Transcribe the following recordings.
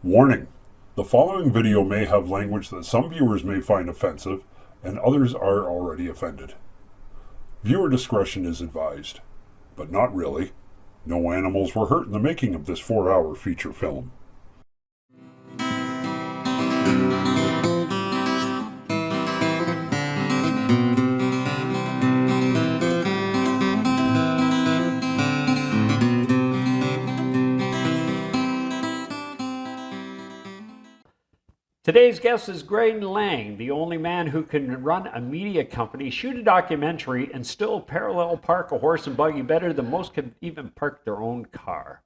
Warning: the following video may have language that some viewers may find offensive, and others are already offended. Viewer discretion is advised, but not really. No animals were hurt in the making of this 4-hour feature film. Today's guest is Grayden Laing, the only man who can run a media company, shoot a documentary, and still parallel park a horse and buggy better than most can even park their own car.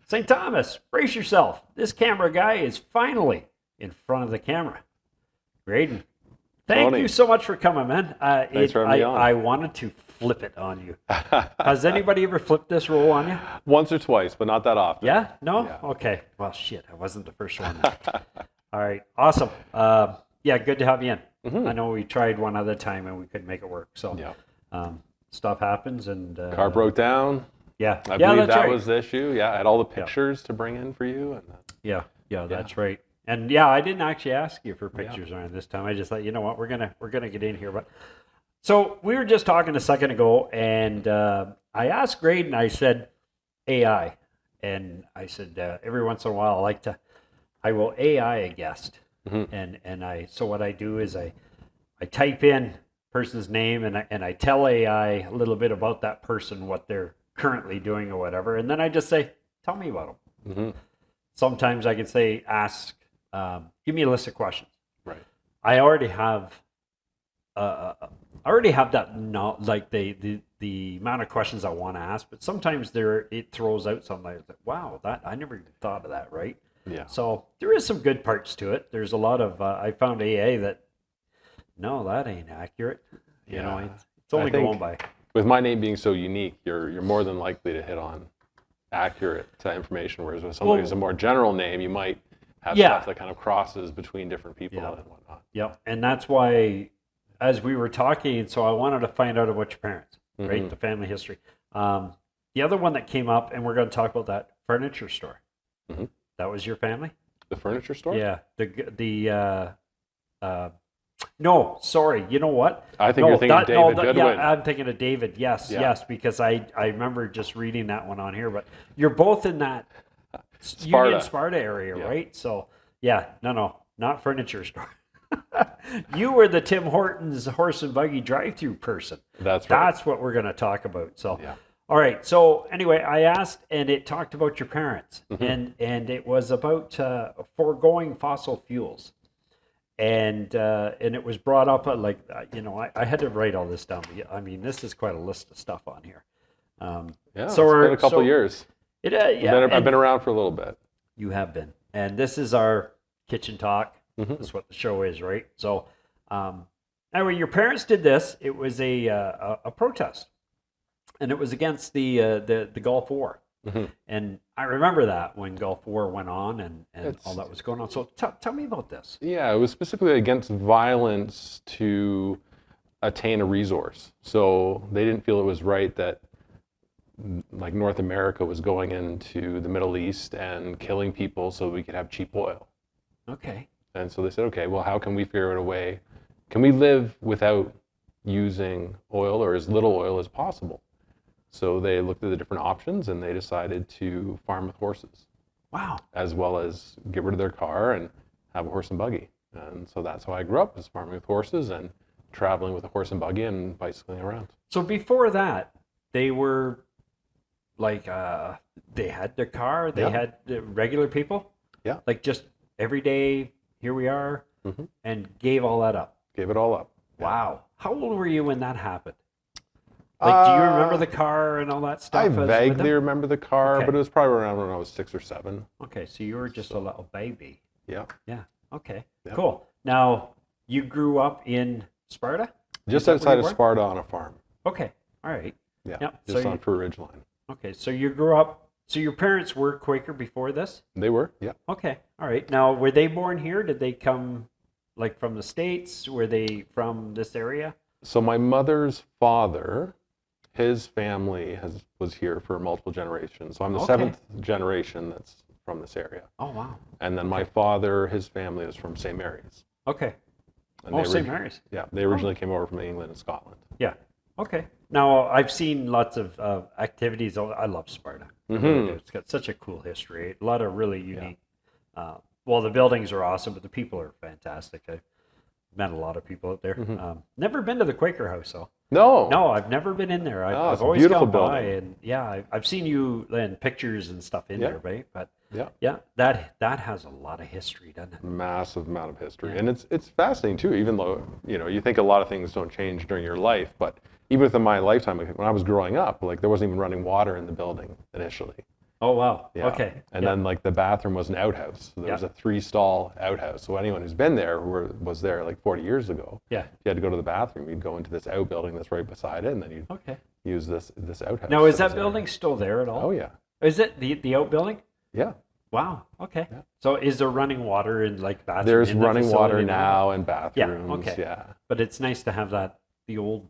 St. Thomas, brace yourself. This camera guy is finally in front of the camera. Grayden, thank you so much for coming, man. Thanks for having me on. I wanted to flip it on you. Has anybody ever flipped this roll on you? Once or twice, but not that often. Yeah? No? Yeah. Okay. Well, shit, I wasn't the first one. All right, awesome. Yeah, good to have you in. Mm-hmm. I know we tried one other time and we couldn't make it work. So stuff happens and... car broke down. Yeah. I believe that was the issue. Yeah, I had all the pictures to bring in for you. And that's right. And yeah, I didn't actually ask you for pictures on this time. I just thought, you know what, we're gonna get in here. But so we were just talking a second ago, and I asked Grayden, I said, AI. And I said, every once in a while I will AI a guest, so what I do is I type in person's name and I tell AI a little bit about that person, what they're currently doing or whatever, and then I just say, tell me about them. Mm-hmm. Sometimes I can say, give me a list of questions. Right. I already have that, not like the amount of questions I want to ask, but sometimes it throws out something like, wow, that I never even thought of that, right? Yeah. So there is some good parts to it. There's a lot of I found AA that no, that ain't accurate. You know, it's only going by. With my name being so unique, you're more than likely to hit on accurate information. Whereas with somebody who's a more general name, you might have stuff that kind of crosses between different people and whatnot. Yeah, and that's why, as we were talking, so I wanted to find out about your parents, right? The family history. The other one that came up, and we're going to talk about that furniture store. Mm-hmm. That was your family? The furniture store? Yeah. No, sorry. You know what? I think you're thinking of David Goodwin. Yeah, I'm thinking of David. Yes, because I remember just reading that one on here. But you're both in that Union Sparta area, right? So, no, not furniture store. You were the Tim Hortons horse and buggy drive-thru person. That's right. That's what we're going to talk about. So. Yeah. All right. So anyway, I asked, and it talked about your parents, and it was about foregoing fossil fuels, and it was brought up I had to write all this down. I mean, this is quite a list of stuff on here. It's been a couple years. I've been around for a little bit. You have been, and this is our kitchen talk. This is what the show is, right? So, anyway, your parents did this. It was a protest. And it was against the Gulf War. Mm-hmm. And I remember that when Gulf War went on and all that was going on. So tell me about this. Yeah, it was specifically against violence to attain a resource. So they didn't feel it was right that like North America was going into the Middle East and killing people so we could have cheap oil. Okay. And so they said, okay, well, how can we figure out a way? Can we live without using oil or as little oil as possible? So they looked at the different options and they decided to farm with horses. Wow. As well as get rid of their car and have a horse and buggy. And so that's how I grew up, was farming with horses and traveling with a horse and buggy and bicycling around. So before that, they were like, they had their car, they had regular people? Yeah. Like just every day, here we are, and gave all that up? Gave it all up. Wow. How old were you when that happened? Like, do you remember the car and all that stuff? I vaguely remember the car, but it was probably around when I was 6 or 7. Okay, so you were just a little baby. Yeah. Yeah, okay, cool. Now, you grew up in Sparta? Just outside of Sparta on a farm. Okay, all right. Yeah, just on Fur Ridge Line. Okay, so you grew up, so your parents were Quaker before this? They were, yeah. Okay, all right. Now, were they born here? Did they come, like, from the States? Were they from this area? So my mother's father... His family was here for multiple generations. So I'm the 7th generation that's from this area. Oh, wow. And then my father, his family was from St. Mary's. Okay. And Oh, they St. orig- Mary's. Yeah, they originally came over from England and Scotland. Yeah. Okay. Now, I've seen lots of activities. I love Sparta. I really do. It's got such a cool history. A lot of really unique. Well, the buildings are awesome, but the people are fantastic. I've met a lot of people out there. Never been to the Quaker House, though. No, I've never been in there. Oh, I've it's a always beautiful gone by, building. and yeah, I've seen you in pictures and stuff in Yeah. there, right? But Yeah. that has a lot of history, doesn't it? Massive amount of history. Yeah. And it's fascinating too, even though, you think a lot of things don't change during your life, but even within my lifetime, like when I was growing up, like there wasn't even running water in the building initially. Oh, wow. Yeah. Okay. And then like the bathroom was an outhouse. So there was Yeah. a 3-stall outhouse. So anyone who's been there was there like 40 years ago, Yeah. if you had to go to the bathroom, you'd go into this outbuilding that's right beside it, and then you'd Okay. use this outhouse. Now, is that was there. building still there at all? Oh yeah. Is it the outbuilding? Yeah. Wow. Okay. Yeah. So is there running water in like bathrooms? There's in the running water facility now and bathrooms. okay. Yeah. But it's nice to have the old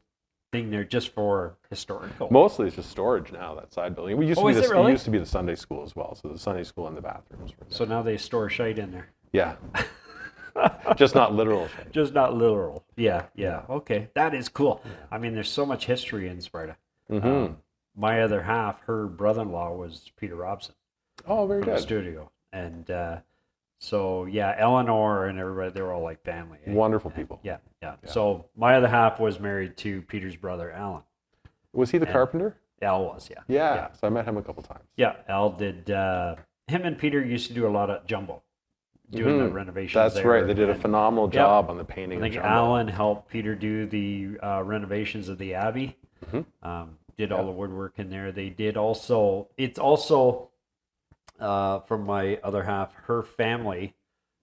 thing there just for historical. Mostly it's just storage now, that side building. We used Oh, to be is it really? It used to be the Sunday school as well. So the Sunday school and the bathrooms were there. So now they store shite in there. Yeah. Just not literal shit. Just not literal. Yeah. Okay. That is cool. I mean, there's so much history in Sparta. My other half, her brother-in-law was Peter Robson Oh, very from the good. studio. And so, yeah, Eleanor and everybody, they were all like family. eh? Wonderful And- people. Yeah. So my other half was married to Peter's brother, Alan. Was he the carpenter? Al was, yeah. Yeah. So I met him a couple times. Yeah, Al did. Him and Peter used to do a lot of Jumbo, doing the renovations. That's there. right. They did a And phenomenal job on the painting I think of Jumbo. Alan helped Peter do the renovations of the Abbey. Did all the woodwork in there. They did also. It's also from my other half, her family.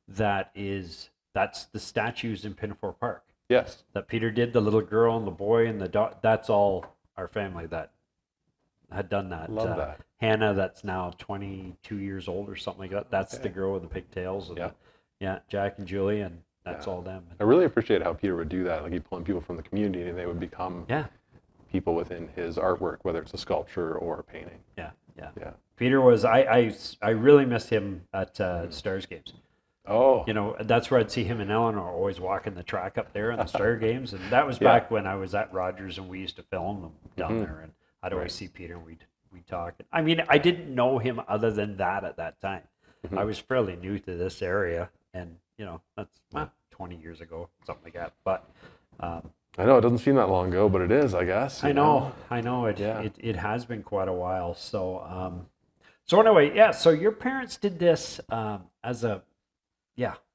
That's the statues in Pinafore Park Yes. that Peter did. The little girl and the boy and the dog. That's all our family that had done that. Love that. Hannah, that's now 22 years old or something like that. That's the girl with the pigtails. And Jack and Julie, and that's all them. I really appreciate how Peter would do that. Like he'd pull in people from the community and they would become people within his artwork, whether it's a sculpture or a painting. Yeah. Yeah. Peter was, I really missed him at Stars games. Oh. That's where I'd see him and Eleanor always walking the track up there in the Star games. And that was back when I was at Rogers and we used to film them down there. And I'd always see Peter and we'd talk. I mean, I didn't know him other than that at that time. I was fairly new to this area. And, that's 20 years ago, something like that. But I know it doesn't seem that long ago, but it is, I guess. I know. It has been quite a while. So anyway, so your parents did this as a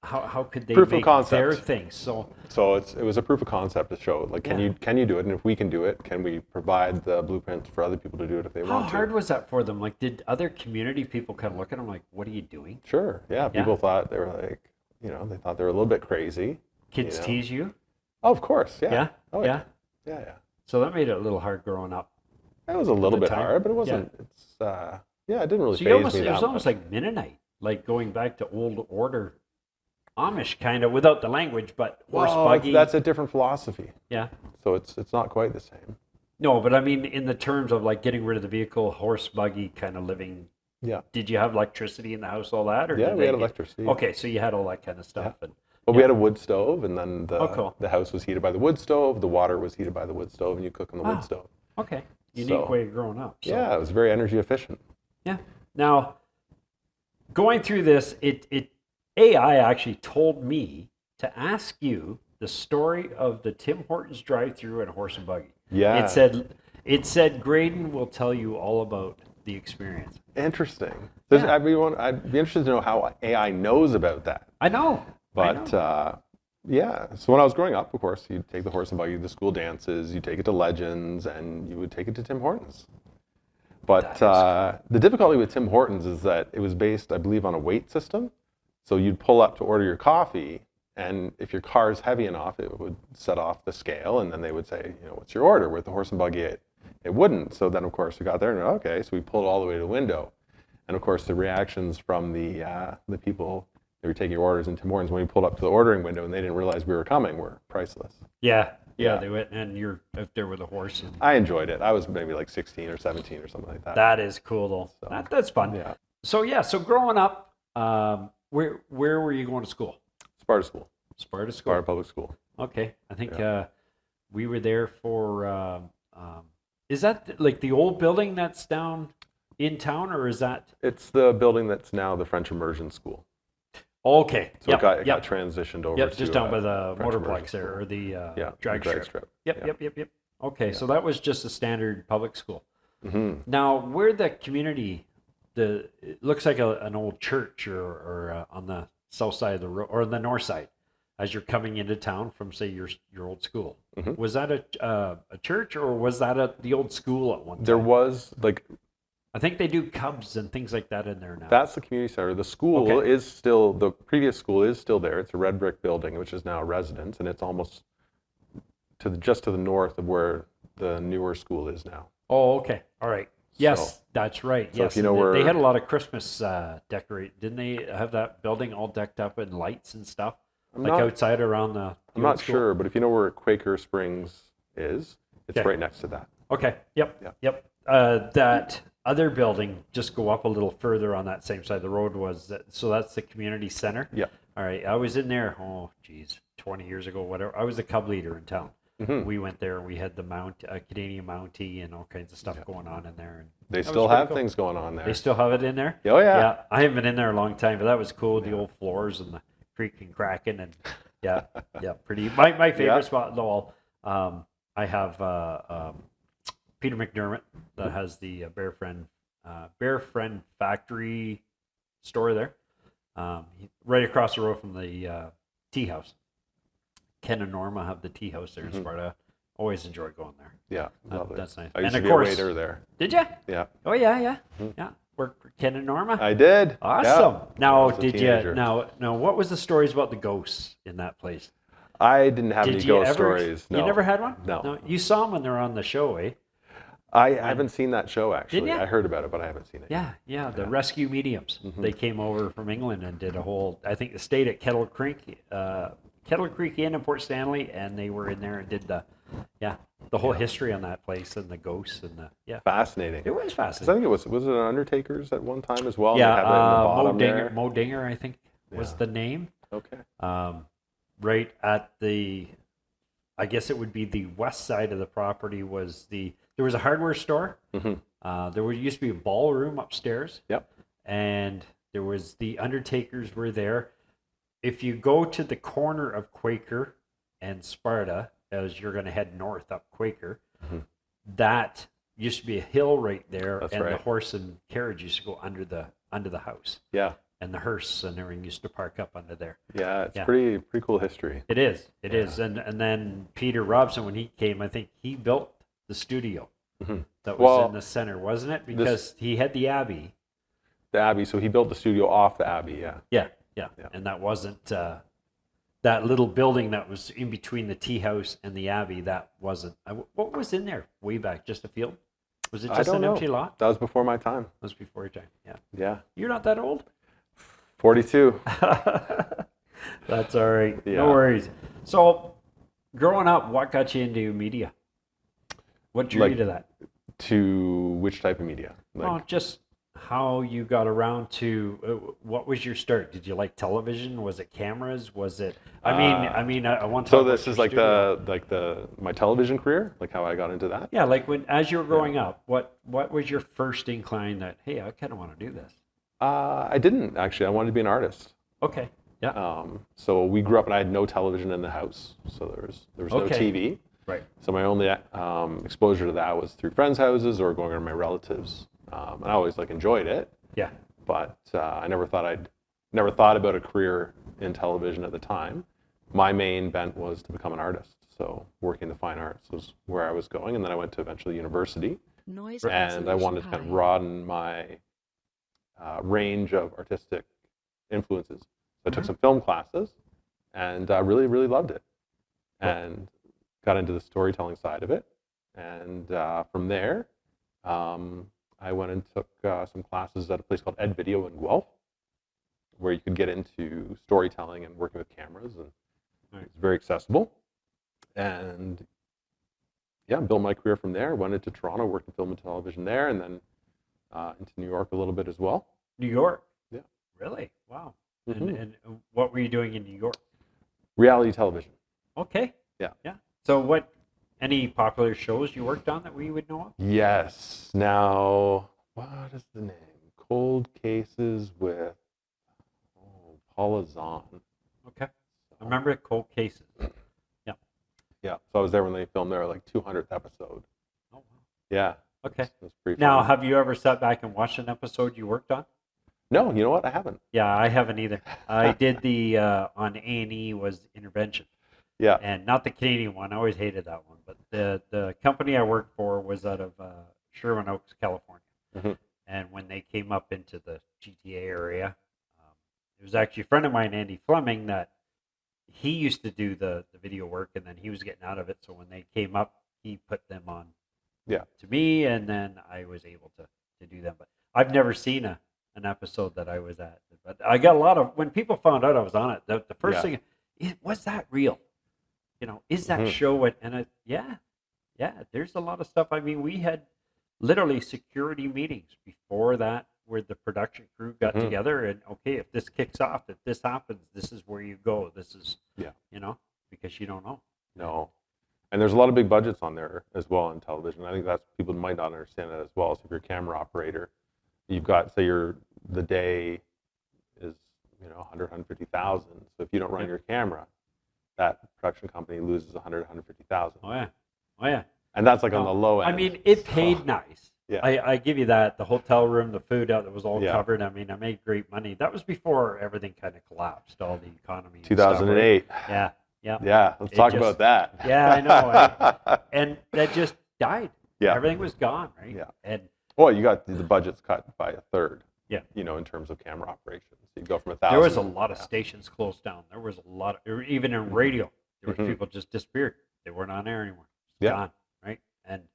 how could they Proof of make concept. their things? So it was a proof of concept to show, like, can you do it? And if we can do it, can we provide the blueprints for other people to do it if they How want to? hard was that for them? Like, did other community people kind of look at them like, "What are you doing?" Sure. Yeah. People thought they were like, they thought they were a little bit crazy. Kids tease you? Oh, of course. Yeah. Yeah. Oh, Yeah. Yeah. So that made it a little hard growing up. It was a little the bit time. hard, but it wasn't. It's it didn't really So faze me it that was almost much. like Mennonite, like going back to old order, Amish kind of, without the language, but horse buggy. That's a different philosophy. Yeah. So it's not quite the same. No, but I mean, in the terms of like getting rid of the vehicle, horse buggy kind of living. Yeah. Did you have electricity in the house, all that? Or Yeah, did we they had get- electricity. Okay, so you had all that kind of stuff. Yeah. And, But we had a wood stove, and then cool. the house was heated by the wood stove. The water was heated by the wood stove, and you cook on the Ah. wood stove. okay, unique So- way of growing up. So. Yeah, it was very energy efficient. Yeah. Now, going through this, AI actually told me to ask you the story of the Tim Hortons drive-through and horse and buggy. Yeah. It said Grayden will tell you all about the experience. Interesting. Yeah. I'd be interested to know how AI knows about that. I know. But so when I was growing up, of course, you'd take the horse and buggy to the school dances, you'd take it to Legends, and you would take it to Tim Hortons. But the difficulty with Tim Hortons is that it was based, I believe, on a weight system. So you'd pull up to order your coffee, and if your car is heavy enough, it would set off the scale, and then they would say, what's your order? With the horse and buggy, it wouldn't. So then, of course, we got there, and okay, so we pulled it all the way to the window. And of course, the reactions from the people that were taking orders in Tim Hortons when we pulled up to the ordering window and they didn't realize we were coming were priceless. Yeah. Yeah. They went, and you're out there with a horse. And I enjoyed it. I was maybe like 16 or 17 or something like that. that is cool, though. So, That's fun. yeah. So growing up, where were you going to school? Sparta School, Sparta School. Sparta Public School. Okay, I think we were there for. Is that like the old building that's down in town, or is that? It's the building that's now the French Immersion School. Okay. So it got transitioned over to just down by the French motorplex Immersion there, School. or the Yeah, drag the strip. Yeah. Yep. Okay, so that was just a standard public school. Mm-hmm. Now, where the community, it looks like an old church, or on the south side of the road, or on the north side, as you're coming into town from, say, your old school. Mm-hmm. Was that a church, or was that the old school at one time? There was I think they do Cubs and things like that in there now. That's the community center. The school is still, the previous school is still there. It's a red brick building, which is now a residence, and it's almost just to the north of where the newer school is now. Oh, okay. All right. Yes, that's right. So Yes, if you know they where, had a lot of Christmas decorate. Didn't they have that building all decked up in lights and stuff, outside around the? I'm not sure, but if you know where Quaker Springs is, it's right next to that. Okay. Yep. That other building, just go up a little further on that same side of the road, so that's the community center. Yeah. All right. I was in there. 20 years ago, whatever. I was a Cub leader in town. Mm-hmm. We went there. We had the Canadian Mountie and all kinds of stuff going on in there. And they still have things going on there. They still have it in there? Oh, yeah. Yeah, I haven't been in there a long time, but that was cool. The old floors and the creaking, cracking, and pretty. My favorite spot, though, I have Peter McDermott that has the Bear Friend Factory store there, right across the road from the tea house. Ken and Norma have the tea house there in Sparta. Always enjoy going there. Yeah, lovely. That's nice. I used and to of be course, a waiter there. Did you? Yeah. Oh yeah. Work for Ken and Norma. I did. Awesome. Yeah. Now, I was a did teenager. you? Now, what was the stories about the ghosts in that place? I didn't have any Did you ghost ever? stories. No. You never had one? No. You saw them when they were on the show, eh? I haven't seen that show, actually. Didn't ya? I heard about it, but I haven't seen it. Yeah. The rescue mediums. They came over from England and did a whole. I think they stayed at Kettle Creek Inn in Port Stanley, and they were in there and did the whole history on that place and the ghosts and Fascinating. It was 'Cause fascinating. I think was it an Undertaker's at one time as well? Yeah, They had it in the bottom there. Mo Dinger, I think was the name. Okay. Right at I guess it would be the west side of the property there was a hardware store. Mm-hmm. There used to be a ballroom upstairs. Yep. And there was the Undertakers were there. If you go to the corner of Quaker and Sparta, as you're going to head north up Quaker, that used to be a hill right there, That's and right. the horse and carriage used to go under the house. Yeah. And the hearse and everything used to park up under there. Yeah, it's pretty cool history. It is. It is. And then Peter Robson, when he came, I think he built the studio that was in the center, wasn't it? Because he had the Abbey. The Abbey. So he built the studio off the Abbey. Yeah. Yeah. And that wasn't that little building that was in between the tea house and the Abbey. That wasn't. What was in there way back? Just a field? Was it just an empty lot? That was before my time. That was before your time. Yeah. Yeah. You're not that old. 42. That's all right. Yeah. No worries. So, growing up, what got you into media? What drew you to that? To which type of media? Just how you got around to. What was your start? Did you like television? Was it cameras? Was it? I want to. So this is like my television career, like how I got into that. Yeah, like as you were growing up, what was your first incline that hey, I kind of want to do this? I didn't actually. I wanted to be an artist. Okay. Yeah. So we grew up and I had no television in the house. So there was no TV. Right. So my only exposure to that was through friends' houses or going to my relatives. And I always enjoyed it. Yeah. But I never thought about a career in television at the time. My main bent was to become an artist. So working the fine arts was where I was going. And then I went to eventually university. And I wanted to kind of broaden my range of artistic influences. So I took some film classes and really, really loved it. And got into the storytelling side of it. And from there, I went and took some classes at a place called Ed Video in Guelph, where you could get into storytelling and working with cameras. And it's very accessible. And built my career from there. Went into Toronto, worked in film and television there, and then into New York a little bit as well. New York. Yeah. Really? Wow. Mhm. And what were you doing in New York? Reality television. Okay. Yeah. Yeah. So any popular shows you worked on that we would know of? Yes. Now, what is the name? Cold Cases with Paula Zahn. Okay. I remember Cold Cases. Yeah. Yeah. So I was there when they filmed their like 200th episode. Oh, wow. Yeah. Okay. It was pretty Now, fun. have you ever sat back and watched an episode you worked on? No, you know what? I haven't. Yeah, I haven't either. I did the on A&E was Intervention, Yeah. and not the Canadian one. I always hated that one. But the company I worked for was out of Sherman Oaks, California. Mhm. And when they came up into the GTA area, it was actually a friend of mine, Andy Fleming, that he used to do the video work, and then he was getting out of it. So when they came up, he put them on Yeah. to me, and then I was able to do them. But I've never seen an episode that I was at. But I got a lot of, when people found out I was on it, the first Yeah. thing, was that real? Is that Mhm. show it? And yeah, there's a lot of stuff. I mean, we had literally security meetings before that where the production crew got Mhm. together and, okay, if this kicks off, if this happens, this is where you go. This is, Yeah. because you don't know. No. And there's a lot of big budgets on there as well on television. I think that's people might not understand that as well. So if you're a camera operator, you've got, say the day is 150,000. So if you don't run Yeah. your camera, that production company loses 150,000. Oh yeah. And that's like on No. the low end. I mean, it So, paid nice. Yeah. I give you that. The hotel room, the food out, that was all Yeah. covered. I mean, I made great money. That was before everything kind of collapsed, all the economy. and stuff, right? 2008. Yeah. Yeah, let's It talk just- about that. Yeah, I know. And that just died. Yeah. Everything was gone, right? Yeah. And Well, you got the budgets cut by a third. Yeah. In terms of camera operations. So you go from 1,000. there was a lot of stations closed down. There was a lot of, or even in radio, there were Mhm. people just disappeared. They weren't on air anymore. Just Yeah. gone, right? And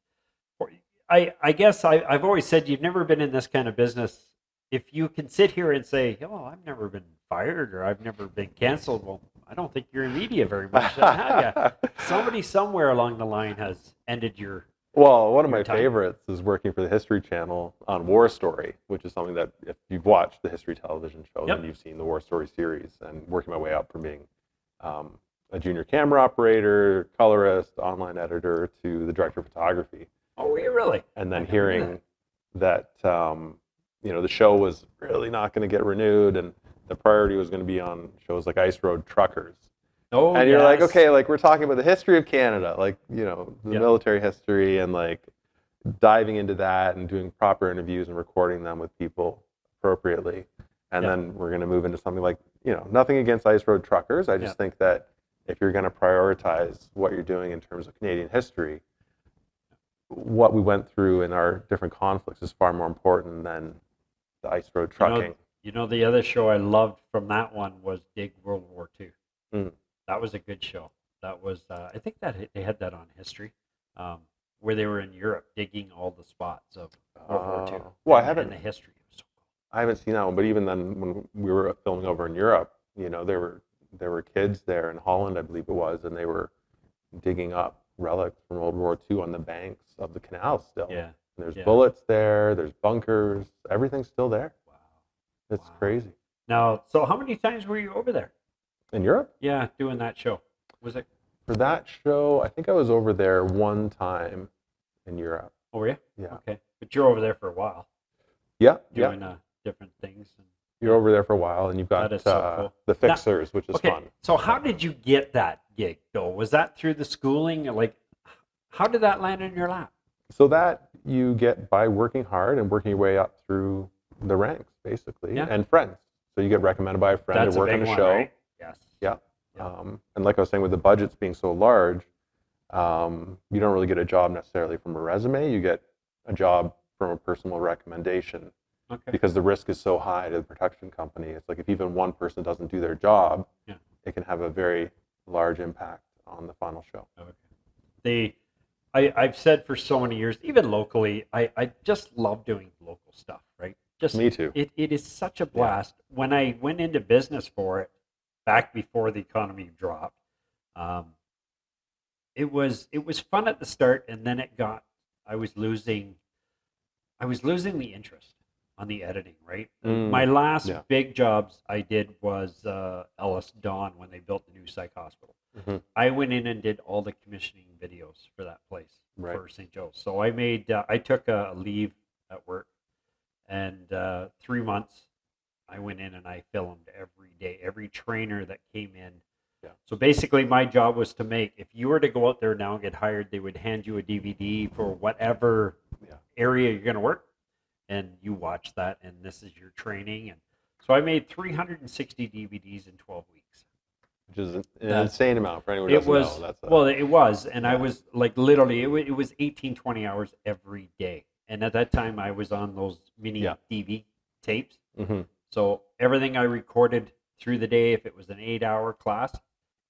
I guess I've always said you've never been in this kind of business. If you can sit here and say, "Oh, I've never been fired or I've never been canceled," well, I don't think you're in media very much, then, have you? Somebody somewhere along the line has ended your. Well, one of your my time. favorites is working for the History Channel on War Story, which is something that if you've watched the History television show, Yep. then you've seen the War Story series, and working my way up from being a junior camera operator, colorist, online editor, to the director of photography. Oh, were you really? And then I never knew hearing that the show was really not going to get renewed, and the priority was going to be on shows like Ice Road Truckers. Oh, And you're like, yes. okay, like we're talking about the history of Canada, like the Yeah. military history, and like diving into that and doing proper interviews and recording them with people appropriately. And Yeah. then we're going to move into something like, nothing against Ice Road Truckers. I just Yeah. think that if you're going to prioritize what you're doing in terms of Canadian history, what we went through in our different conflicts is far more important than the Ice Road trucking. The other show I loved from that one was Dig World War II. Mm. That was a good show. That was, I think that they had that on History, where they were in Europe digging all the spots of World War II. Well, I and haven't- the history. It was so cool. I haven't seen that one, but even then, when we were filming over in Europe, there were kids there in Holland, I believe it was, and they were digging up relics from World War II on the banks of the canal still. Yeah. And there's Yeah. bullets there, there's bunkers, everything's still there. Wow. It's Wow. crazy. Now, so how many times were you over there? In Europe, Yeah, doing that show. Was it? for that show, I think I was over there one time in Europe. Oh, were you? Yeah. Okay, but you're over there for a while Yeah, doing different things. And, You're over there for a while, and you've got That is so cool. the Fixers, which is okay, fun. so how did you get that gig though? Was that through the schooling? Like, how did that land in your lap? So that you get by working hard and working your way up through the ranks, basically, Yeah. and friends. So you get recommended by a friend That's to work a on big a one, show. right? Yes. Yeah. Yeah. And like I was saying, with the budgets being so large, you don't really get a job necessarily from a resume. You get a job from a personal recommendation Okay. because the risk is so high to the production company. It's like if even one person doesn't do their job, Yeah. it can have a very large impact on the final show. Okay. I've said for so many years, even locally, I just love doing local stuff, right? Just Me too. It is such a blast. When I went into business for it, back before the economy dropped, it was fun at the start, and then I was losing the interest. on the editing, right? Mm, My last yeah. big jobs I did was Ellis Dawn when they built the new psych hospital. Mhm. I went in and did all the commissioning videos for that place Right. for St. Joe's. So I made I took a leave at work, and 3 months I went in and I filmed every day, every trainer that came in. Yeah. So basically, my job was to make, if you were to go out there now and get hired, they would hand you a DVD for whatever Yeah. area you're going to work, and you watch that, and this is your training. And so I made 360 DVDs in 12 weeks. Which is an That's- insane amount for anyone who It doesn't was, know. That's well, it was, and I yeah. was like literally, it was 18, 20 hours every day. And at that time, I was on those mini Yeah. DV tapes. hmm So everything I recorded through the day, if it was an 8-hour class,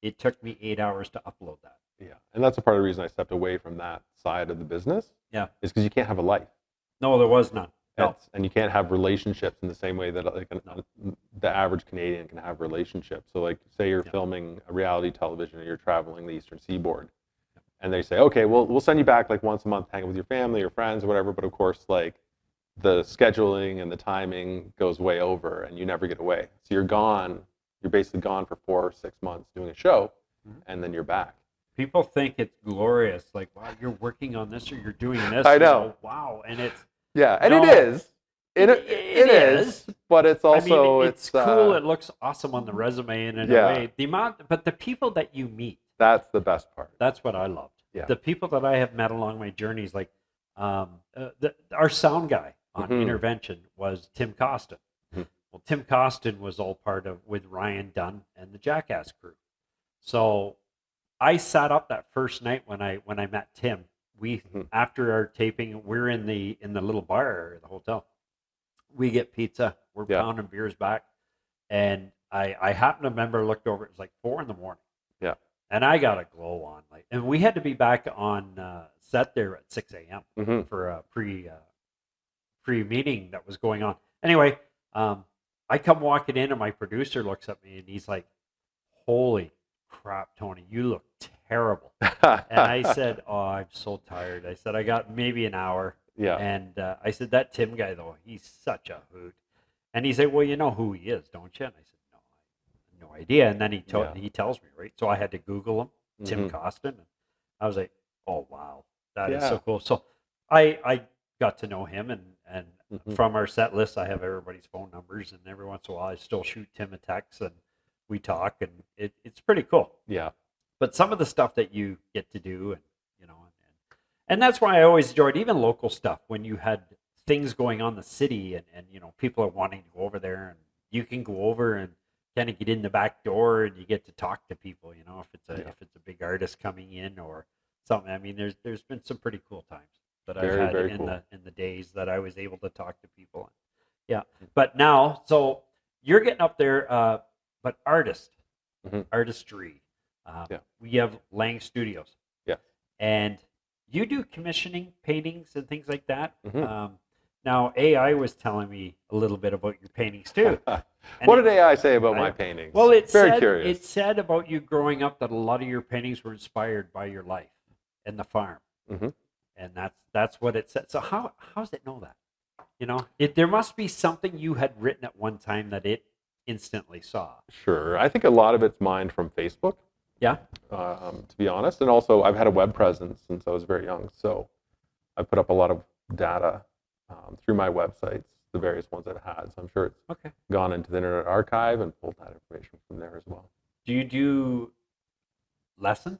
it took me 8 hours to upload that. Yeah, and that's a part of the reason I stepped away from that side of the business. Yeah. Is because you can't have a life. No, there was none. No. And you can't have relationships in the same way that like the average Canadian can have relationships. So like say you're Yeah. filming a reality television and you're traveling the Eastern Seaboard, and they say, okay, well we'll send you back like once a month, hang out with your family or friends or whatever. But of course, like the scheduling and the timing goes way over, and you never get away. So you're gone. You're basically gone for 4 or 6 months doing a show, Mhm. and then you're back. People think it's glorious, like, wow, you're working on this or you're doing this. I you know. Wow, and it's. Yeah, and No, it is. It it is, but it's also I mean, it's cool. uh, It looks awesome on the resume, and in Yeah. a way, but the people that you meet, that's the best part. that's what I loved. Yeah. The people that I have met along my journeys, like our sound guy on Mhm. Intervention was Tim Costin. Mhm. Well, Tim Costin was all part of with Ryan Dunn and the Jackass crew. So I sat up that first night when I met Tim. We Mhm. after our taping, we're in the little bar area of the hotel. We get pizza. We're Yeah. pounding beers back, and I happen to remember looked over. It was like 4 in the morning. Yeah. And I got a glow on, like, and we had to be back on set there at 6 a.m. hmm for a pre meeting that was going on. Anyway, I come walking in, and my producer looks at me, and he's like, "Holy crap, Tony, you look terrible." And I said, "Oh, I'm so tired." I said, "I got maybe an hour." yeah. And I said, "That Tim guy, though, he's such a hoot." And he said, "Well, you know who he is, don't you?" And I said, "No, I have no idea." And then he tells me, right? So I had to Google him, Tim Mhm. Costin. And I was like, "Oh, wow, that is Yeah. so cool." So I got to know him, and Mhm. from our set list, I have everybody's phone numbers, and every once in a while, I still shoot Tim a text, and we talk, and it's pretty cool. Yeah. But some of the stuff that you get to do, and you know, and that's why I always enjoyed even local stuff when you had things going on in the city, and you know, people are wanting to go over there, and you can go over and kind of get in the back door, and you get to talk to people. You know, if it's Yeah. a big artist coming in or something. I mean, there's been some pretty cool times that Very, I've had very in cool. the days that I was able to talk to people. Yeah, but now, so you're getting up there, but Mhm. artistry. Yeah. We have Lain Studios. Yeah. And you do commissioning paintings and things like that. Mhm. Now, AI was telling me a little bit about your paintings too. And What it- did AI say about my I- paintings? Well, very curious. it said about you growing up that a lot of your paintings were inspired by your life and the farm. Mhm. And that's what it said. So how does it know that? You know, there must be something you had written at one time that it instantly saw. Sure. I think a lot of it's mined from Facebook, Yeah. to be honest. And also, I've had a web presence since I was very young. So I put up a lot of data through my websites, the various ones I've had. So I'm sure it's Okay. gone into the Internet Archive and pulled that information from there as well. Do you do lessons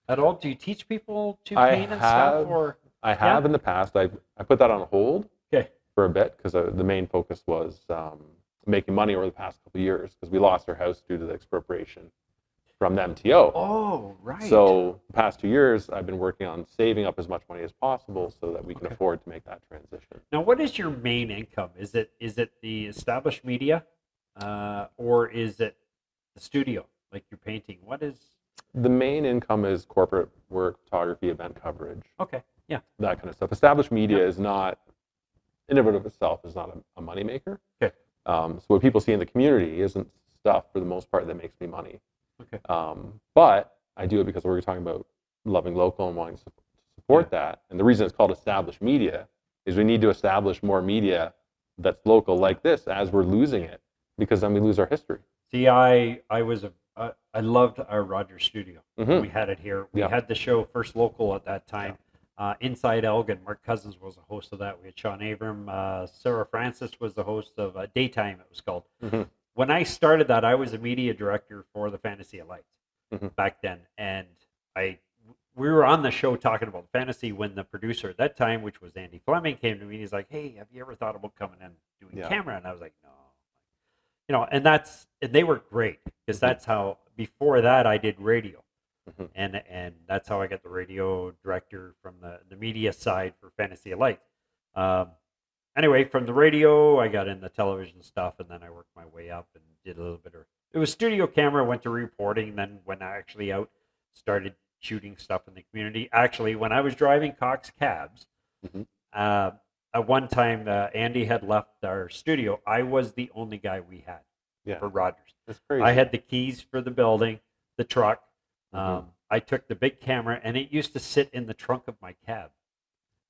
at all? Do you teach people to I paint and have- stuff? Or I have in the past. I put that on hold okay, for a bit because the main focus was making money over the past couple of years because we lost our house due to the expropriation from the MTO. oh right. So the past 2 years, I've been working on saving up as much money as possible so that we can Okay. afford to make that transition. Now, what is your main income? Is it the established media, or is it the studio, like your painting? What is? The main income is corporate work, photography, event coverage, Okay, yeah, that kind of stuff. Established media is not, in and of itself, is not a moneymaker. Okay. So what people see in the community isn't stuff, for the most part, that makes me money. okay, But I do it because we're talking about loving local and wanting to support that. And the reason it's called established media is we need to establish more media that's local like this as we're losing it, because then we lose our history. See, I loved our Rogers studio. Mhm. We had it here. We Yeah. had the show First Local at that time. Inside Elgin, Mark Cousins was the host of that. We had Sean Abram. Sarah Francis was the host of Daytime, it was called. Mhm. When I started that, I was a media director for the Fantasy of Lights Mhm. back then. And we were on the show talking about fantasy when the producer at that time, which was Andy Fleming, came to me and he's like, "Hey, have you ever thought about coming in and doing Yeah. camera?" And I was like, "No." And they were great because that's how, before that I did radio. Mhm. And that's how I got the radio director from the media side for Fantasy of Light. Anyway, from the radio, I got in the television stuff, and then I worked my way up and did a little bit of, it was studio camera, went to reporting, then went actually out, started shooting stuff in the community. Actually, when I was driving Cox cabs, Mhm. at one time, Andy had left our studio. I was the only guy we had Yeah. for Rogers. That's crazy. I had the keys for the building, the truck. Mhm. I took the big camera, and it used to sit in the trunk of my cab.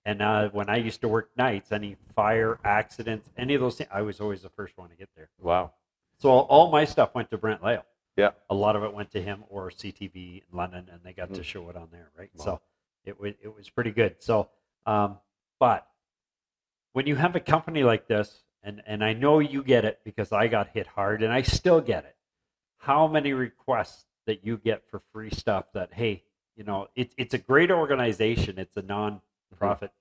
And when I used to work nights, any fire, accidents, any of those things, I was always the first one to get there. Wow. So all my stuff went to Brent Lale. Yeah. A lot of it went to him or CTV in London, and they got Mhm. to show it on there, right? Wow. So it was pretty good. So, but when you have a company like this, and I know you get it because I got hit hard, and I still get it. How many requests that you get for free stuff that, hey, it's a great organization. It's a non-profit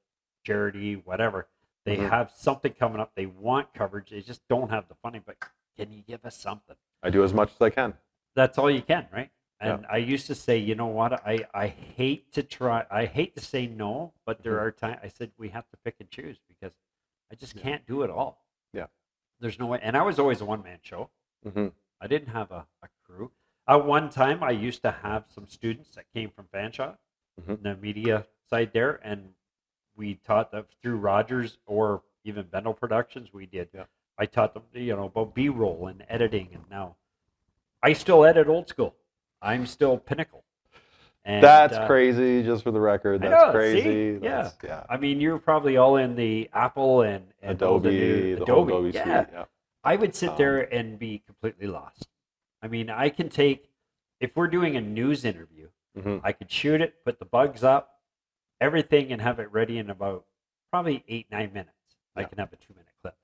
charity, whatever. They Mhm. have something coming up. They want coverage. They just don't have the funding. But can you give us something? I do as much as I can. That's all you can, right? Yeah. And I used to say, you know what? I hate to try. I hate to say no, but there Mhm. are times I said we have to pick and choose because I just Yeah. can't do it all. Yeah. There's no way. And I was always a one-man show. Hmm. I didn't have a crew. At one time, I used to have some students that came from Fanshawe, Mhm. the media side there, and we taught them through Rogers or even Bendel Productions. We did. Yeah. I taught them, about B-roll and editing, and now I still edit old school. I'm still Pinnacle. And, That's crazy. Just for the record, I that's know, crazy. see? That's, yeah. I mean, you're probably all in the Apple and all Adobe, the new the whole Adobe suite. Yeah. Yeah. I would sit there and be completely lost. I mean, I can take, if we're doing a news interview, Mhm. I could shoot it, put the bugs up, everything, and have it ready in about probably 8-9 minutes. I Yeah. can have a 2-minute clip.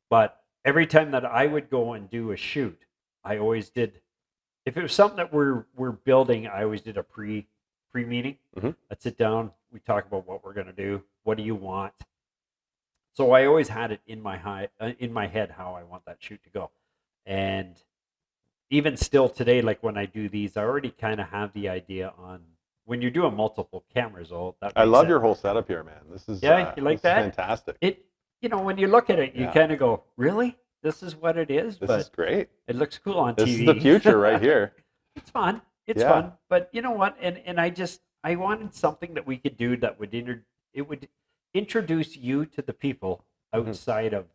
But every time that I would go and do a shoot, I always did, if it was something that we're building, I always did a pre-meeting. Mhm. I'd sit down, we talk about what we're going to do. What do you want? So I always had it in my head how I want that shoot to go. And even still today, like when I do these, I already kind of have the idea on when you're doing multiple cameras. That I makes love sense. your whole setup here, man. This is Yeah, you like this is that? fantastic. It, when you look at it, you Yeah. kind of go, really? This is what it is? This But is great. it looks cool on This TV. is the future right here. It's fun. It's Yeah. fun. But you know what? And I wanted something that we could do that would introduce you to the people Mhm. outside of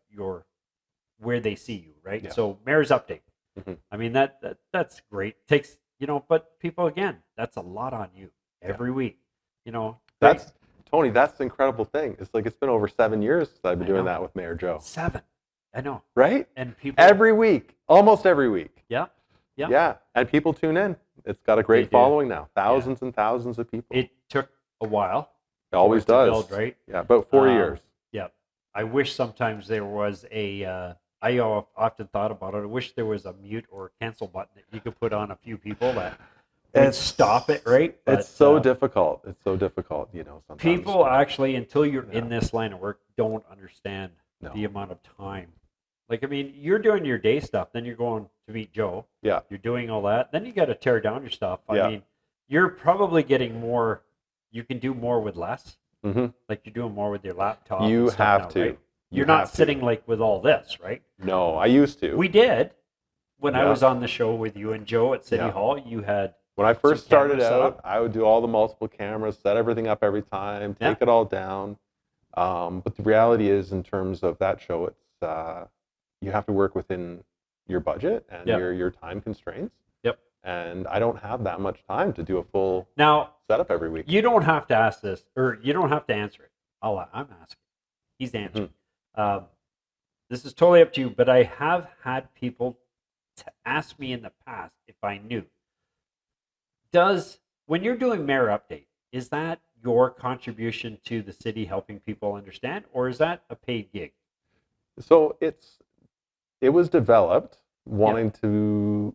where they see you, right? Yeah. So Mayor's Update. Mhm. I mean that's great. Takes but people, again, that's a lot on you every week. That's Tony. That's the incredible thing. It's like it's been over 7 years since I've been I doing know. that with Mayor Joe. 7. I know. Right? And people Every week, almost every week. Yeah. Yeah. Yeah, and people tune in. It's got a great do. following now. Thousands and thousands of people. It took a while. It always for it to does. build, right? Yeah, about 4 years. Yeah. I wish sometimes there was I often thought about it. I wish there was a mute or cancel button that you could put on a few people that would stop it, right? It's so difficult. It's so difficult, sometimes. People actually, until you're in this line of work, don't understand No. the amount of time. Like, I mean, you're doing your day stuff, then you're going to meet Joe. Yeah. You're doing all that. Then you got to tear down your stuff. Yeah. I mean, you're probably getting more, you can do more with less. Hmm. Like you're doing more with your laptop. You and stuff have now, to. right? You You're not have to. sitting like with all this, right? No, I used to. We did when I Yeah. was on the show with you and Joe at City Yeah. Hall. You had When I first some started cameras set out, up. I would do all the multiple cameras, set everything up every time, take it all down. But the reality is, in terms of that show, it's you have to work within your budget and Yep. your time constraints. Yep. And I don't have that much time to do a full Now setup every week. you don't have to ask this, or you don't have to answer it. I'm asking. He's answering. Mm-hmm. this is totally up to you, but I have had people ask me in the past if I knew. When you're doing Mayor Update, is that your contribution to the city helping people understand, or is that a paid gig? So it was developed wanting to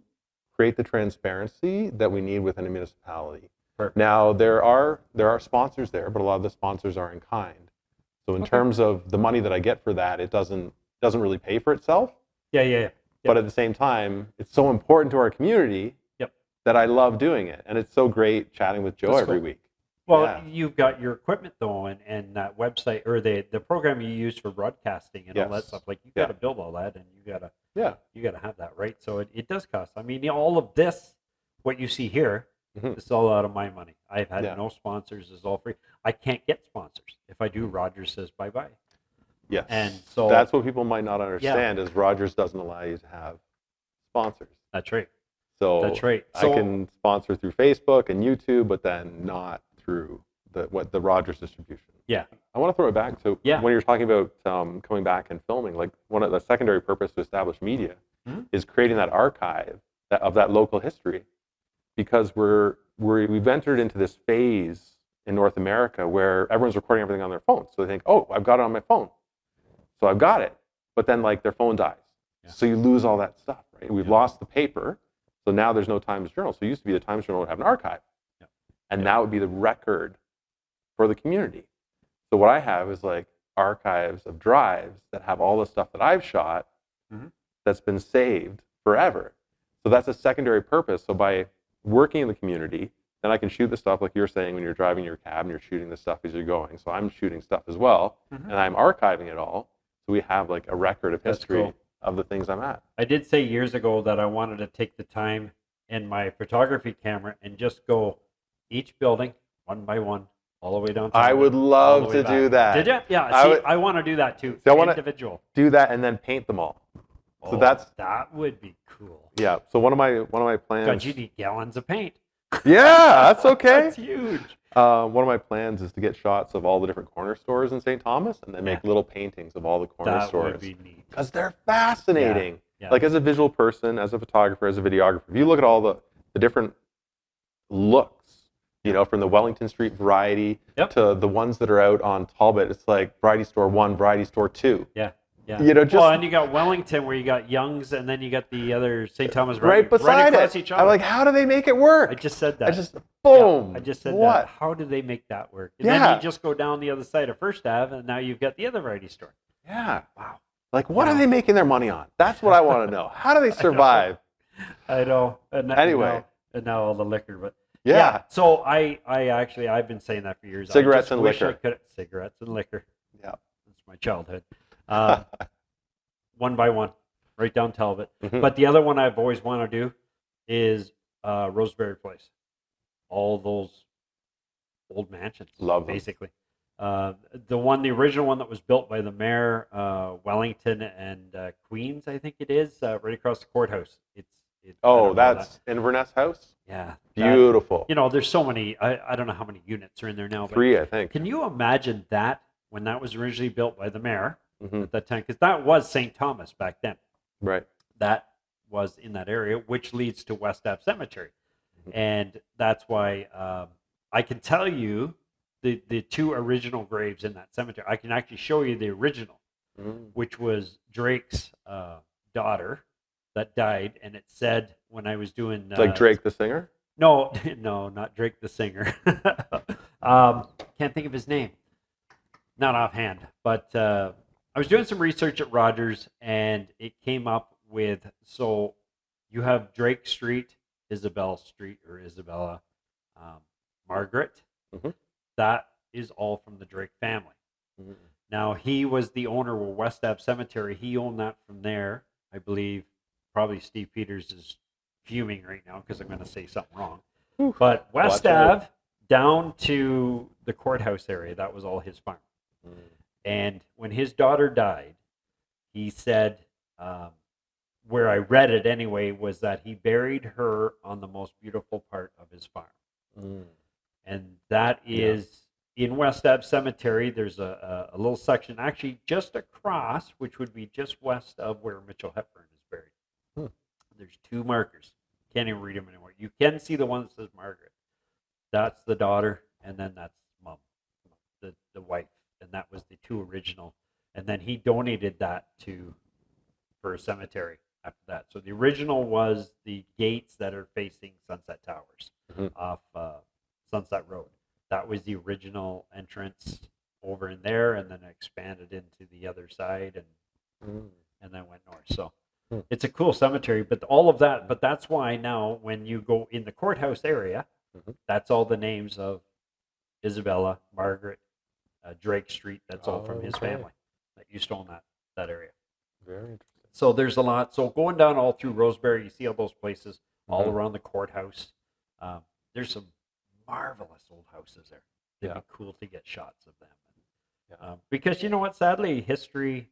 create the transparency that we need within a municipality. Perfect. Now there are sponsors there, but a lot of the sponsors are in kind. So in terms of the money that I get for that, it doesn't really pay for itself. Yeah. But at the same time, it's so important to our community that I love doing it, and it's so great chatting with Joe every week. Well, you've got your equipment though, and that website or the program you use for broadcasting and all that stuff. Like you got to build all that, and you got to have that right. So it does cost. I mean, all of this, what you see here, this is all out of my money. I've had no sponsors. It's all free. I can't get sponsors. If I do, Rogers says bye bye. Yes. And so that's what people might not understand is Rogers doesn't allow you to have sponsors. That's right. So that's right. I can sponsor through Facebook and YouTube, but then not through the Rogers distribution. Yeah. I want to throw it back to when you're talking about coming back and filming. Like one of the secondary purpose to establish media is creating that archive of that local history, because we've entered into this phase in North America where everyone's recording everything on their phone. So they think, oh, I've got it on my phone, so I've got it. But then like their phone dies, so you lose all that stuff. Right? We've lost the paper. So now there's no Times Journal. So it used to be the Times Journal would have an archive. And that would be the record for the community. So what I have is like archives of drives that have all the stuff that I've shot that's been saved forever. So that's a secondary purpose. So by working in the community, then I can shoot the stuff like you're saying when you're driving your cab and you're shooting the stuff as you're going. So I'm shooting stuff as well, and I'm archiving it all. So we have like a record of history of the things I'm at. I did say years ago that I wanted to take the time in my photography camera and just go each building one by one all the way down. I would love to do that. Did you? Yeah. I want to do that too. So I want individual. Do that and then paint them all. So that would be cool. Yeah. So one of my plans. God, you need gallons of paint. Yeah, that's okay. That's huge. One of my plans is to get shots of all the different corner stores in St. Thomas and then make little paintings of all the corner stores. That would be neat. Because they're fascinating. Yeah. Like as a visual person, as a photographer, as a videographer, if you look at all the different looks, from the Wellington Street variety to the ones that are out on Talbot, it's like Variety Store 1, Variety Store 2. Yeah. Yeah. And you got Wellington where you got Young's and then you got the other St. Thomas right beside across it. each other. I'm like, how do they make it work? I just said that. Boom. I just said what? that. How do they make that work? And then you just go down the other side of First Ave and now you've got the other Variety Store. Yeah. Wow. Like, what are they making their money on? That's what I want to know. How do they survive? I know. Anyway. And now all the liquor, but yeah. So I've been saying that for years. Cigarettes and liquor. Cigarettes and liquor. Yeah. That's my childhood. One by one, right down Talbot. Mm-hmm. But the other one I've always wanted to do is Roseberry Place. All those old mansions. Love them. Basically. The original one that was built by the mayor, Wellington and Queens, I think it is, right across the courthouse. That's Inverness House? Yeah. Beautiful. There's so many, I don't know how many units are in there now. 3, I think. Can you imagine that when that was originally built by the mayor at that time? Because that was St. Thomas back then. Right. That was in that area, which leads to West Ave Cemetery. And that's why I can tell you the 2 original graves in that cemetery. I can actually show you the original, which was Drake's daughter that died. And it said when I was doing... like Drake the singer? No, not Drake the singer. Can't think of his name. Not offhand. But I was doing some research at Rogers, and it came up with... So you have Drake Street, Isabella Street, or Isabella Margaret. That is all from the Drake family. Now, he was the owner of West Ave Cemetery. He owned that from there. I believe probably Steve Peters is fuming right now because I'm going to say something wrong. But West Ave down to the courthouse area, that was all his farm. And when his daughter died, he said, where I read it anyway, was that he buried her on the most beautiful part of his farm. And that is in West Ave Cemetery, there's a little section actually just across, which would be just west of where Mitchell Hepburn is buried. There's 2 markers. Can't even read them anymore. You can see the one that says Margaret. That's the daughter, and then that's mom, the wife, and that was the 2 original. And then he donated that for a cemetery after that. So the original was the gates that are facing Sunset Towers off Sunset Road. That was the original entrance over in there, and then it expanded into the other side, and then went north. So it's a cool cemetery, but all of that. But that's why now when you go in the courthouse area, that's all the names of Isabella, Margaret, Drake Street. That's all from his family that used to own that area. Very interesting. So there's a lot. So going down all through Roseberry, you see all those places all around the courthouse. There's some marvelous old houses there. It'd be cool to get shots of them. Because you know what? Sadly, history,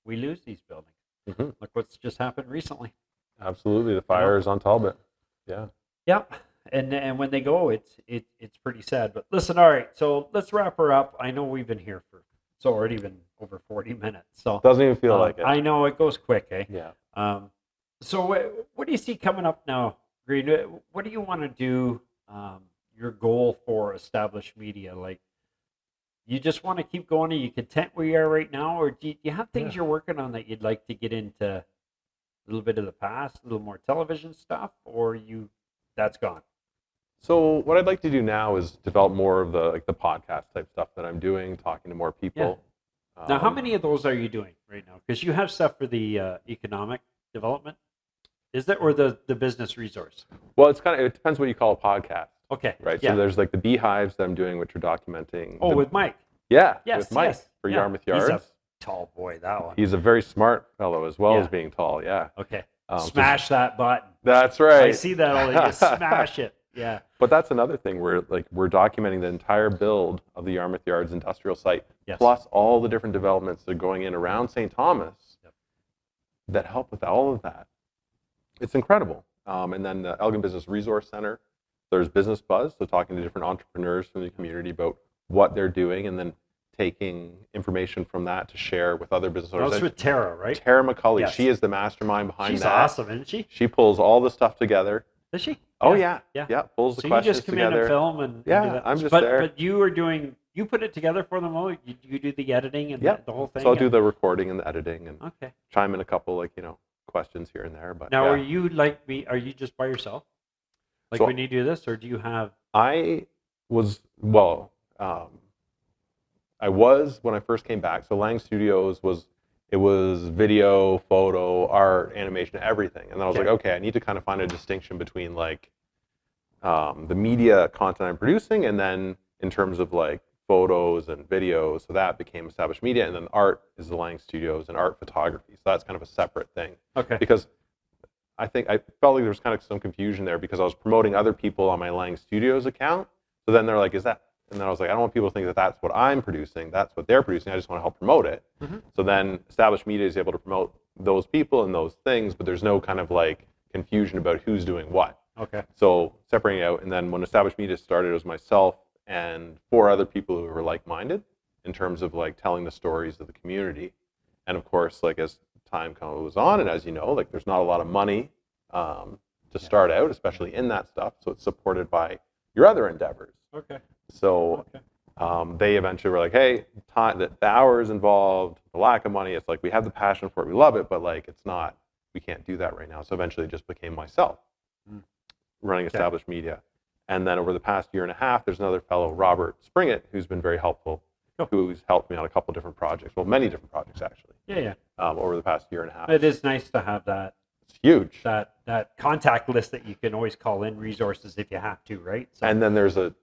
we lose these buildings. Look what's just happened recently. Absolutely. The fires on Talbot. Yeah. Yep. And when they go, it's pretty sad. But listen, all right. So let's wrap her up. I know we've been here for it's already been over 40 minutes. So doesn't even feel like it. I know it goes quick, eh? Yeah. So what do you see coming up now, Grayden? What do you want to do? Your goal for established media, like you just want to keep going? Are you content where you are right now, or do you have things you're working on that you'd like to get into a little bit of the past, a little more television stuff, or that's gone? So what I'd like to do now is develop more of the podcast type stuff that I'm doing, talking to more people. Yeah. Now, how many of those are you doing right now? Because you have stuff for the economic development, is there, or the business resource? Well, it depends what you call a podcast. Okay. Right. Yeah. So there's like the beehives that I'm doing, which are documenting. With Mike. Yeah. Yes. With Mike for Yarmouth Yards. He's a tall boy, that one. He's a very smart fellow as well as being tall. Yeah. Okay. Smash that button. That's right. I see that all. You smash it. Yeah. But that's another thing. We're documenting the entire build of the Yarmouth Yards industrial site, plus all the different developments that are going in around St. Thomas that help with all of that. It's incredible. And then the Elgin Business Resource Center. There's Business Buzz, so talking to different entrepreneurs from the community about what they're doing, and then taking information from that to share with other business owners. That's with Tara, right? Tara McCulley. Yes. She is the mastermind behind that. She's awesome, isn't she? She pulls all the stuff together. Does she? Oh yeah. Pulls the so questions you just come together. in and film and do that. I'm just there. But you put it together for them all. You do the editing and the whole thing. So I'll do the recording and the editing and chime in a couple questions here and there. But now, are you like me? Are you just by yourself? Like when you do this, or do you have? I was when I first came back. So Lain Studios was video, photo, art, animation, everything. And then I was like, okay, I need to kind of find a distinction between the media content I'm producing, and then in terms of photos and videos. So that became established media, and then art is the Lain Studios and art photography. So that's kind of a separate thing. Okay. Because I felt like there was kind of some confusion there, because I was promoting other people on my Lain Studios account. So then they're like, is that? And then I was like, I don't want people to think that that's what I'm producing. That's what they're producing. I just want to help promote it. So then established media is able to promote those people and those things, but there's no kind of confusion about who's doing what. Okay. So separating out. And then when established media started, it was myself and 4 other people who were like-minded in terms of telling the stories of the community. And of course, as time goes on, and as you know, there's not a lot of money to start out, especially in that stuff. So it's supported by your other endeavors. Okay. So they eventually were like, hey, the hours involved, the lack of money, it's we have the passion for it, we love it, but it's not, we can't do that right now. So eventually it just became myself running established media. And then over the past year and a half, there's another fellow, Robert Springett, who's been very helpful, who's helped me on a couple different projects, well, many different projects actually. Over the past year and a half. It is nice to have that. It's huge. That contact list that you can always call in resources if you have to, right? So, and then there's a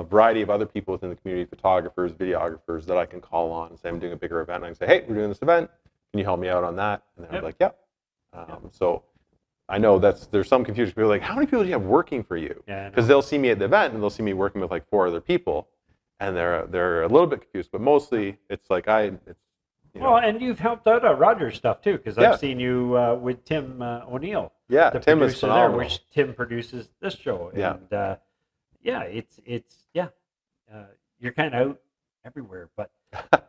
variety of other people within the community, photographers, videographers, that I can call on and say, I'm doing a bigger event. And I can say, hey, we're doing this event. Can you help me out on that? And then I'm like, So I know there's some confusion. People are like, how many people do you have working for you? Because they'll see me at the event and they'll see me working with 4 other people, and they're a little bit confused. But mostly it's well, and you've helped out at Rogers stuff too, because I've seen you with Tim O'Neill. Yeah, the Tim is producer phenomenal. there, which Tim produces this show. And it's you're kind of out everywhere. But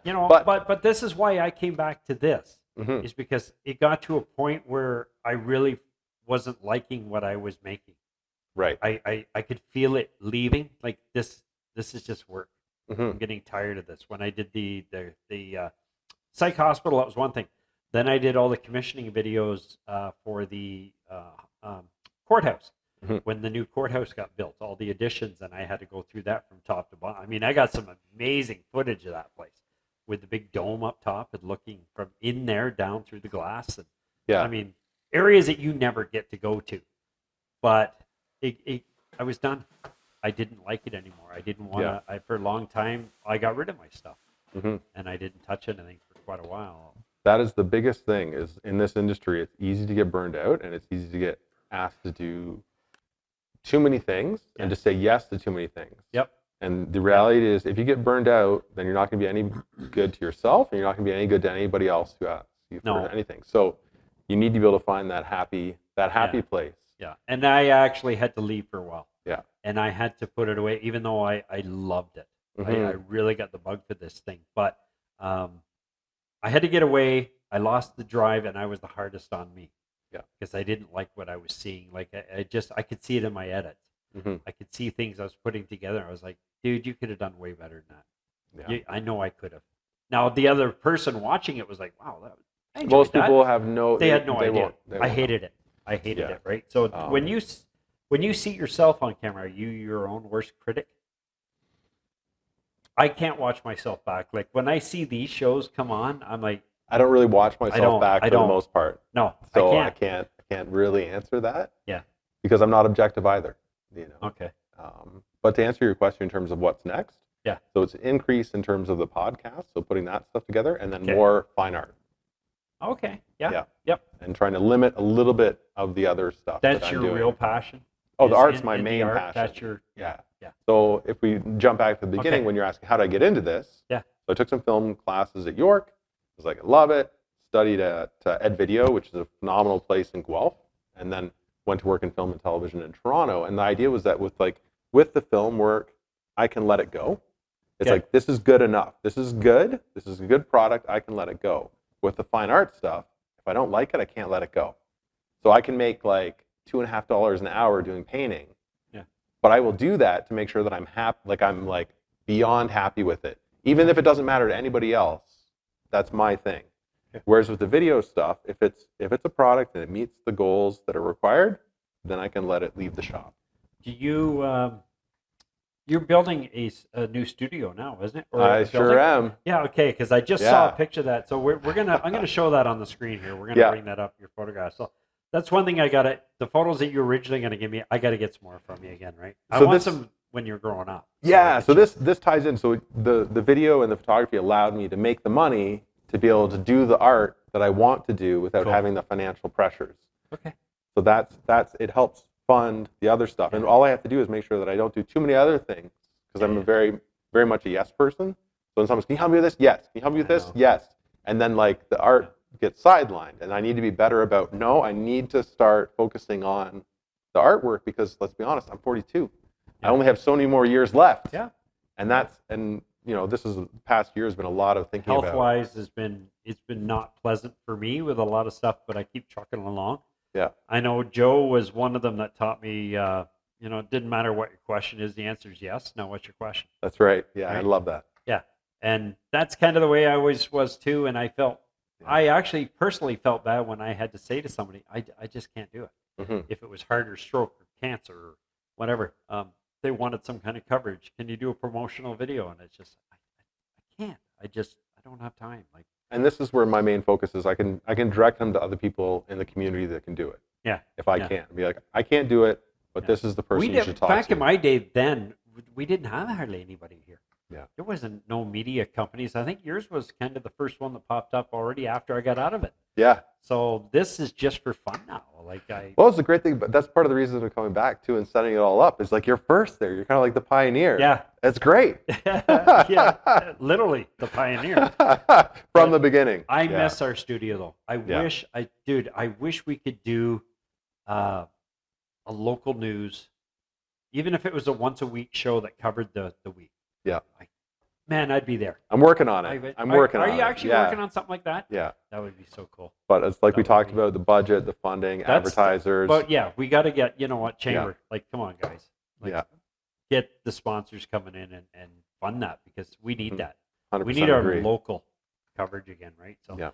But- but this is why I came back to this, Mhm. is because it got to a point where I really wasn't liking what I was making. Right. I could feel it leaving. Like this is just work. Mhm. I'm getting tired of this. When I did the psych hospital, that was one thing. Then I did all the commissioning videos for the courthouse. Mhm. When the new courthouse got built, all the additions, and I had to go through that from top to bottom. I mean, I got some amazing footage of that place with the big dome up top and looking from in there down through the glass. And Yeah. I mean, areas that you never get to go to. But I was done. I didn't like it anymore. I didn't want to. For a long time, I got rid of my stuff, Mhm. and I didn't touch anything for quite a while. That is the biggest thing, is in this industry, it's easy to get burned out, and it's easy to get asked to do too many things and to say yes to too many things. Yep. And the reality is, if you get burned out, then you're not going to be any good to yourself, and you're not going to be any good to anybody else who asks you for anything. So you need to be able to find that happy place. Yeah. And I actually had to leave for a while. Yeah. And I had to put it away, even though I loved it. Mhm. I really got the bug for this thing. But I had to get away. I lost the drive, and I was the hardest on me. Yeah. Because I didn't like what I was seeing. Like I could see it in my edits. Mhm. I could see things I was putting together. I was like, dude, you could have done way better than that. Yeah. I know I could have. Now the other person watching it was like, wow, I enjoyed Most that. people have no. They had no idea. They I won't hated it. I hated Yeah. it. Right. So Um, when you see yourself on camera, are you your own worst critic? I can't watch myself back. Like when I see these shows come on, I'm like, I don't really watch myself back for the most part. no, So I can't. I can't really answer that. Yeah. Because I'm not objective either. Okay. But to answer your question in terms of what's next, Yeah. so it's an increase in terms of the podcast, so putting that stuff together, and then Okay. more fine art, Okay. Yeah. Yeah. Yep. and trying to limit a little bit of the other stuff. That's that your I'm doing. real passion. Oh, the is art's in- my in the main art. passion. That's your Yeah. Yeah. So if we jump back to the beginning, Okay. when you're asking how did I get into this? Yeah. So I took some film classes at York. I was like, I love it. Studied at Ed Video, which is a phenomenal place in Guelph, and then went to work in film and television in Toronto. And the idea was that with the film work, I can let it go. It's Yeah. like, this is good enough. This is good. This is a good product. I can let it go. With the fine art stuff, if I don't like it, I can't let it go. So I can make like $2.50 an hour doing painting. Yeah. But I will do that to make sure that I'm happy, like I'm like beyond happy with it. Even if it doesn't matter to anybody else, that's my thing. Okay. Whereas with the video stuff, if it's a product and it meets the goals that are required, then I can let it leave the shop. Do you? You're building a new studio now, isn't it? Or I a sure building? am. Yeah. Okay. Because I just saw a Yeah. picture of that. So I'm gonna show that on the screen here. We're gonna Yeah. bring that up, your photograph. So that's one thing the photos that you were originally gonna give me. I got to get some more from you again, right? I So want this- some when you're growing up. Yeah, so this ties in. So the video and the photography allowed me to make the money to be able to do the art that I want to do without Cool. having the financial pressures. Okay. So that's it helps fund the other stuff. And all I have to do is make sure that I don't do too many other things, because I'm a very, very much a yes person. So when someone's, can you help me with this? Yes. Can you help me with this? know. Yes. And then like the art gets sidelined, and I need to be better about, no, I need to start focusing on the artwork, because let's be honest, I'm 42. I only have so many more years left. Yeah. And this is the past year has been a lot of thinking Health about. wise, it's been not pleasant for me with a lot of stuff, but I keep trucking along. Yeah. I know Joe was one of them that taught me. It didn't matter what your question is. The answer is yes. Now, what's your question? That's right. Yeah, I Right. love that. Yeah. And that's kind of the way I always was too. And I actually personally felt bad when I had to say to somebody, I just can't do it. Mhm. If it was heart or stroke or cancer or whatever, they wanted some kind of coverage. Can you do a promotional video? And it's just, I can't. I don't have time. Like, And this is where my main focus is. I can direct them to other people in the community that can do it. yeah. If I can't, be like, I can't do it, but this is the person you should talk back to. in my day then, we didn't have hardly anybody here. Yeah. There wasn't no media companies. I think yours was kind of the first one that popped up already after I got out of it. Yeah. So this is just for fun now. Well, it's a great thing, but that's part of the reason of coming back too and setting it all up. Is like you're first there. You're kind of like the pioneer. Yeah. It's great. Yeah, literally the pioneer. From the beginning. I Yeah. miss our studio though. I wish we could do a local news, even if it was a once a week show that covered the week. Yeah. Man, I'd be there. I'm working on it. I'm working on it. Are you actually working on something like that? Yeah. That would be so cool. But it's like we talked about, the budget, the funding, advertisers. But yeah, we got to get, you know what, chamber. Like, come on, guys. Like, get the sponsors coming in and fund that, because we need that. 100% We need our agree. local coverage again, right? So, Yeah.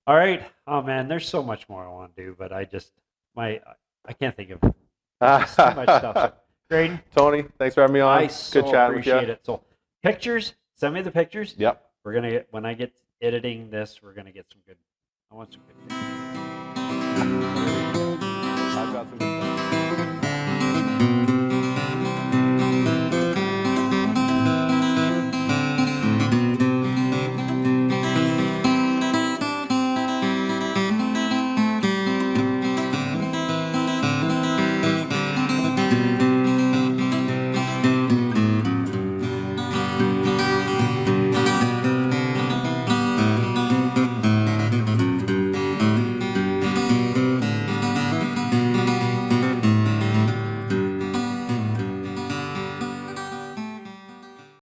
All right. Oh man, there's so much more I want to do, but I can't think of it. There's too much stuff. Grayden, Tony, thanks for having me on. I so Good chatting with you. appreciate it. So, pictures. Send me the pictures. Yep. We're gonna get, when I get editing this, we're gonna get some good. I want some good pictures.